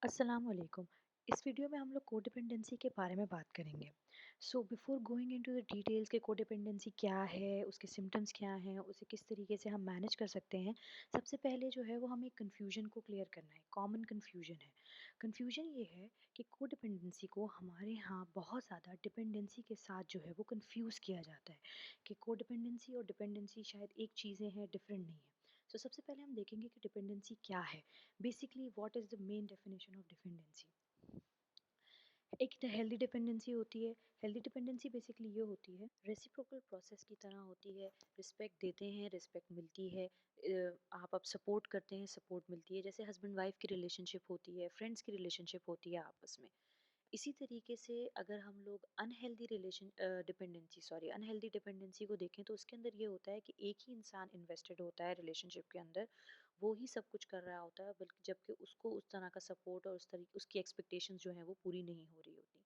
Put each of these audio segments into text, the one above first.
अस्सलाम वालेकुम। इस वीडियो में हम लोग कोडिपेंडेंसी के बारे में बात करेंगे। So before going into the details के कोडिपेंडेंसी क्या है, उसके सिम्टम्स क्या हैं, उसे किस तरीके से हम मैनेज कर सकते हैं, सबसे पहले जो है वो हमें कन्फ्यूजन को क्लियर करना है। कॉमन कन्फ्यूजन है। कन्फ्यूजन ये है कि कोडिपेंडेंसी को हमारे यहाँ बहुत ज़्यादा डिपेंडेंसी के साथ जो है वो कन्फ्यूज़ किया जाता है कि कोडिपेंडेंसी और डिपेंडेंसी शायद एक चीज़ें हैं, डिफरेंट नहीं है। सो सबसे पहले हम देखेंगे कि डिपेंडेंसी क्या है। Basically what is the main definition of dependency. एक हेल्दी डिपेंडेंसी होती है। हेल्दी डिपेंडेंसी बेसिकली ये होती है, रेसिप्रोकल प्रोसेस की तरह होती है। रिस्पेक्ट देते हैं, रिस्पेक्ट मिलती है। आप अब सपोर्ट करते हैं, सपोर्ट मिलती है। जैसे हस्बैंड वाइफ की रिलेशनशिप होती है, फ्रेंड्स की रिलेशनशिप होती है आपस में। इसी तरीके से अगर हम लोग अनहेल्दी डिपेंडेंसी को देखें तो उसके अंदर ये होता है कि एक ही इंसान इन्वेस्टेड होता है रिलेशनशिप के अंदर। वो ही सब कुछ कर रहा होता है, बल्कि जबकि उसको उस तरह का सपोर्ट और उसकी एक्सपेक्टेशंस जो हैं वो पूरी नहीं हो रही होती।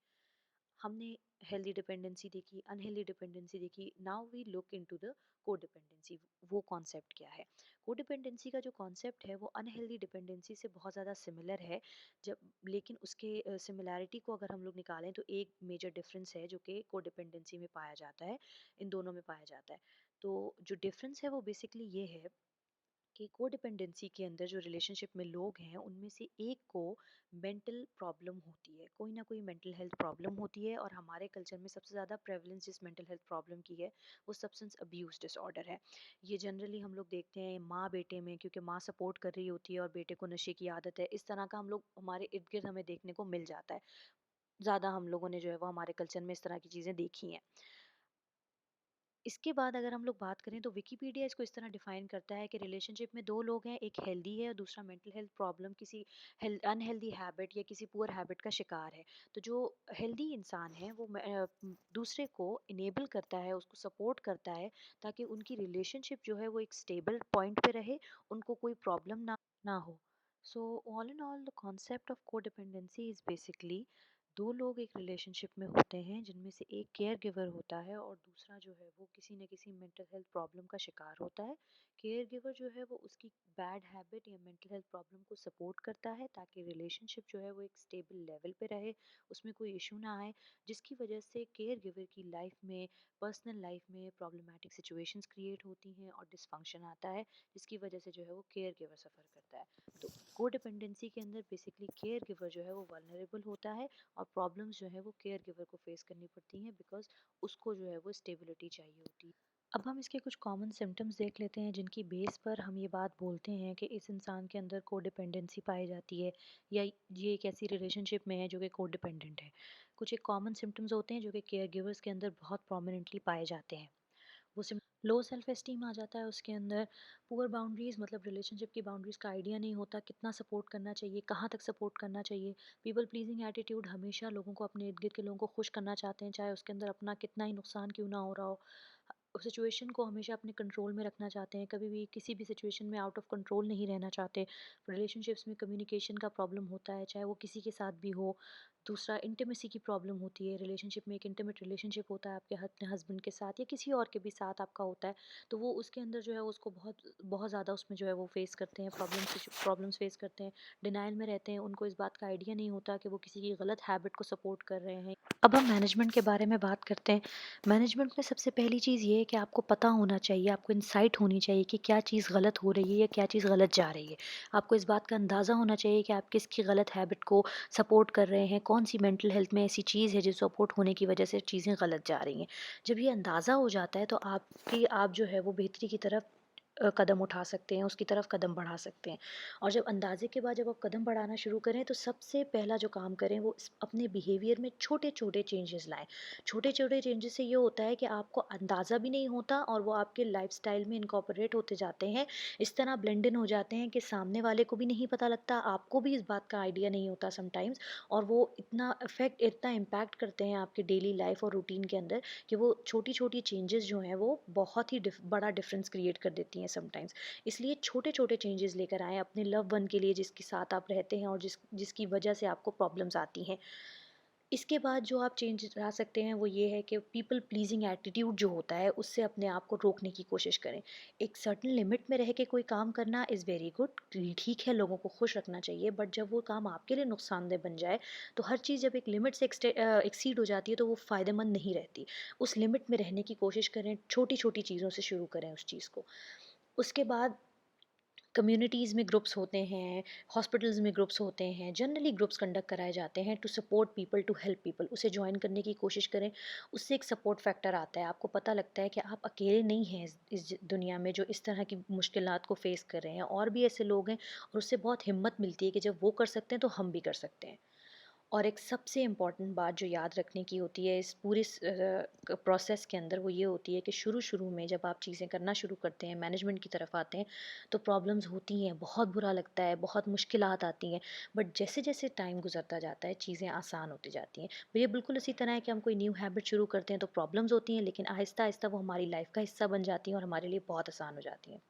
हमने हेल्दी डिपेंडेंसी देखी, अनहेल्दी डिपेंडेंसी देखी। Now we look into the codependency. वो कॉन्सेप्ट क्या है? कोडिपेंडेंसी का जो कॉन्सेप्ट है वो अनहेल्दी डिपेंडेंसी से बहुत ज़्यादा सिमिलर है। जब लेकिन उसके सिमिलैरिटी को अगर हम लोग निकालें तो एक मेजर डिफरेंस है जो कि कोडिपेंडेंसी में पाया जाता है, इन दोनों में पाया जाता है। तो जो डिफरेंस है वो बेसिकली ये है कि कोडिपेंडेंसी के अंदर जो रिलेशनशिप में लोग हैं उनमें से एक को मेंटल प्रॉब्लम होती है, कोई ना कोई मेंटल हेल्थ प्रॉब्लम होती है। और हमारे कल्चर में सबसे ज़्यादा प्रेवलेंस जिस मेंटल हेल्थ प्रॉब्लम की है वो सब्सटेंस अब्यूज़ डिसऑर्डर है। ये जनरली हम लोग देखते हैं माँ बेटे में, क्योंकि माँ सपोर्ट कर रही होती है और बेटे को नशे की आदत है। इस तरह का हम लोग हमारे इर्द गिर्द हमें देखने को मिल जाता है। ज़्यादा हम लोगों ने जो है वो हमारे कल्चर में इस तरह की चीज़ें देखी हैं। इसके बाद अगर हम लोग बात करें तो विकिपीडिया इसको इस तरह डिफाइन करता है कि रिलेशनशिप में दो लोग हैं, एक हेल्दी है और दूसरा मेंटल हेल्थ प्रॉब्लम, किसी अनहेल्दी हैबिट या किसी पुअर हैबिट का शिकार है। तो जो हेल्दी इंसान है वो दूसरे को इनेबल करता है, उसको सपोर्ट करता है, ताकि उनकी रिलेशनशिप जो है वो एक स्टेबल पॉइंट पे रहे, उनको कोई प्रॉब्लम ना हो। So all in all the concept of codependency is basically दो लोग एक रिलेशनशिप में होते हैं जिनमें से एक केयर गिवर होता है और दूसरा जो है वो किसी न किसी मेंटल हेल्थ प्रॉब्लम का शिकार होता है। केयर गिवर जो है वो उसकी बैड हैबिट या मेंटल हेल्थ प्रॉब्लम को सपोर्ट करता है ताकि रिलेशनशिप जो है वो एक स्टेबल लेवल पे रहे, उसमें कोई इशू ना आए, जिसकी वजह से केयर गिवर की लाइफ में, पर्सनल लाइफ में प्रॉब्लमेटिक सिचुएशंस क्रिएट होती हैं और डिसफंक्शन आता है, जिसकी वजह से जो है वो केयर गिवर सफ़र करता है। तो कोडिपेंडेंसी के अंदर बेसिकली केयर गिवर जो है वो वल्नरेबल होता है और प्रॉब्लम्स जो है वो केयर गिवर को फेस करनी पड़ती हैं, बिकॉज उसको जो है वो स्टेबिलिटी चाहिए होती है। अब हम इसके कुछ कॉमन सिम्टम्स देख लेते हैं जिनकी बेस पर हम ये बात बोलते हैं कि इस इंसान के अंदर कोडिपेंडेंसी पाई जाती है या ये एक ऐसी रिलेशनशिप में है जो कि कोडिपेंडेंट है। कुछ एक कॉमन सिम्टम्स होते हैं जो कि केयर गिवर्स के अंदर बहुत प्रोमिनेंटली पाए जाते हैं। वो सिम लो सेल्फ एस्टीम आ जाता है उसके अंदर। पुअर बाउंड्रीज, मतलब रिलेशनशिप की बाउंड्रीज का आइडिया नहीं होता, कितना सपोर्ट करना चाहिए, कहाँ तक सपोर्ट करना चाहिए। पीपल प्लीजिंग एटीट्यूड, हमेशा लोगों को, अपने इर्द गिर्द के लोगों को खुश करना चाहते हैं, चाहे उसके अंदर अपना कितना ही नुकसान क्यों ना हो रहा हो। सिचुएशन को हमेशा अपने कंट्रोल में रखना चाहते हैं, कभी भी किसी भी सिचुएशन में आउट ऑफ कंट्रोल नहीं रहना चाहते। रिलेशनशिप्स में कम्युनिकेशन का प्रॉब्लम होता है, चाहे वो किसी के साथ भी हो। दूसरा, इंटीमेसी की प्रॉब्लम होती है। रिलेशनशिप में एक इंटीमेट रिलेशनशिप होता है आपके अपने हस्बैंड के साथ या किसी और के भी साथ आपका होता है, तो वो उसके अंदर जो है उसको बहुत बहुत ज़्यादा उसमें जो है वो फेस करते हैं, प्रॉब्लम्स फेस करते हैं। डिनाइल में रहते हैं, उनको इस बात का आइडिया नहीं होता कि वो किसी की गलत हैबिट को सपोर्ट कर रहे हैं। अब हम मैनेजमेंट के बारे में बात करते हैं। मैनेजमेंट में सबसे पहली चीज़ ये है कि आपको पता होना चाहिए, आपको इंसाइट होनी चाहिए कि क्या चीज़ गलत हो रही है या क्या चीज़ गलत जा रही है। आपको इस बात का अंदाज़ा होना चाहिए कि आप किसकी गलत हैबिट को सपोर्ट कर रहे हैं, कौन सी मेंटल हेल्थ में ऐसी चीज़ है जो सपोर्ट होने की वजह से चीज़ें गलत जा रही हैं। जब ये अंदाज़ा हो जाता है तो आप जो है वो बेहतरी की तरफ कदम उठा सकते हैं, उसकी तरफ कदम बढ़ा सकते हैं। और जब अंदाज़े के बाद जब आप कदम बढ़ाना शुरू करें तो सबसे पहला जो काम करें वो अपने बिहेवियर में छोटे छोटे चेंजेस लाएं। छोटे छोटे चेंजेस से ये होता है कि आपको अंदाज़ा भी नहीं होता और वो आपके लाइफस्टाइल में इनकॉर्पोरेट होते जाते हैं, इस तरह ब्लेंड इन हो जाते हैं कि सामने वाले को भी नहीं पता लगता, आपको भी इस बात का आइडिया नहीं होता समटाइम्स। और वो इतना इम्पैक्ट करते हैं आपके डेली लाइफ और रूटीन के अंदर कि वो छोटी छोटी चेंजेस जो हैं वो बहुत ही बड़ा डिफरेंस क्रिएट कर देती हैं समटाइम्स। इसलिए छोटे छोटे चेंजेस लेकर आएँ अपने लव वन के लिए, जिसके साथ आप रहते हैं और जिसकी वजह से आपको प्रॉब्लम्स आती हैं। इसके बाद जो आप चेंज ला सकते हैं वो ये है कि पीपल प्लीज़िंग एटीट्यूड जो होता है उससे अपने आप को रोकने की कोशिश करें। एक सर्टेन लिमिट में रह के कोई काम करना इज़ वेरी गुड, ठीक है लोगों को खुश रखना चाहिए, बट जब वो काम आपके लिए नुकसानदेह बन जाए, तो हर चीज़ जब एक लिमिट से एक्सीड हो जाती है तो वो फ़ायदेमंद नहीं रहती। उस लिमिट में रहने की कोशिश करें, छोटी-छोटी चीज़ों से शुरू करें उस चीज़ को। उसके बाद कम्युनिटीज़ में ग्रुप्स होते हैं, हॉस्पिटल्स में ग्रुप्स होते हैं, जनरली ग्रुप्स कंडक्ट कराए जाते हैं to support people, to help people. उसे जॉइन करने की कोशिश करें, उससे एक सपोर्ट फैक्टर आता है। आपको पता लगता है कि आप अकेले नहीं हैं इस दुनिया में जो इस तरह की मुश्किलात को फेस कर रहे हैं, और भी ऐसे लोग हैं, और उससे बहुत हिम्मत मिलती है कि जब वो कर सकते हैं तो हम भी कर सकते हैं। और एक सबसे इम्पॉर्टेंट बात जो याद रखने की होती है इस पूरे प्रोसेस के अंदर, वो ये होती है कि शुरू-शुरू में जब आप चीज़ें करना शुरू करते हैं, मैनेजमेंट की तरफ आते हैं, तो प्रॉब्लम्स होती हैं, बहुत बुरा लगता है, बहुत मुश्किलात आती हैं। बट जैसे-जैसे टाइम गुज़रता जाता है, चीज़ें आसान होती जाती हैं। तो ये बिल्कुल इसी तरह है कि हम कोई न्यू हैबिट शुरू करते हैं तो प्रॉब्लम्स होती हैं, लेकिन आहिस्ता-आहिस्ता वो हमारी लाइफ़ का हिस्सा बन जाती हैं और हमारे लिए बहुत आसान हो जाती हैं।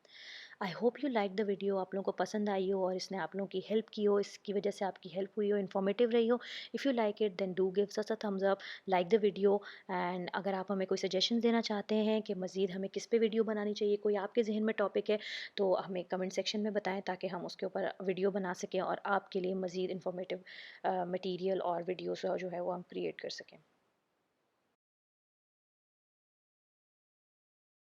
I hope you like the video, आप लोगों को पसंद आई हो और इसने आप लोगों की हेल्प की हो, इसकी वजह से आपकी हेल्प हुई हो, इन्फॉर्मेटिव रही हो। If you like it then do give us a thumbs up, like the video. And अगर आप हमें कोई सजेशन देना चाहते हैं कि मज़ीद हमें किस पे वीडियो बनानी चाहिए, कोई आपके जहन में टॉपिक है, तो हमें कमेंट सेक्शन में बताएं ताकि हम उसके ऊपर वीडियो बना सकें और आपके लिए मज़ीद इन्फॉर्मेटिव मटेरियल और वीडियोस जो है वो हम क्रिएट कर सकें।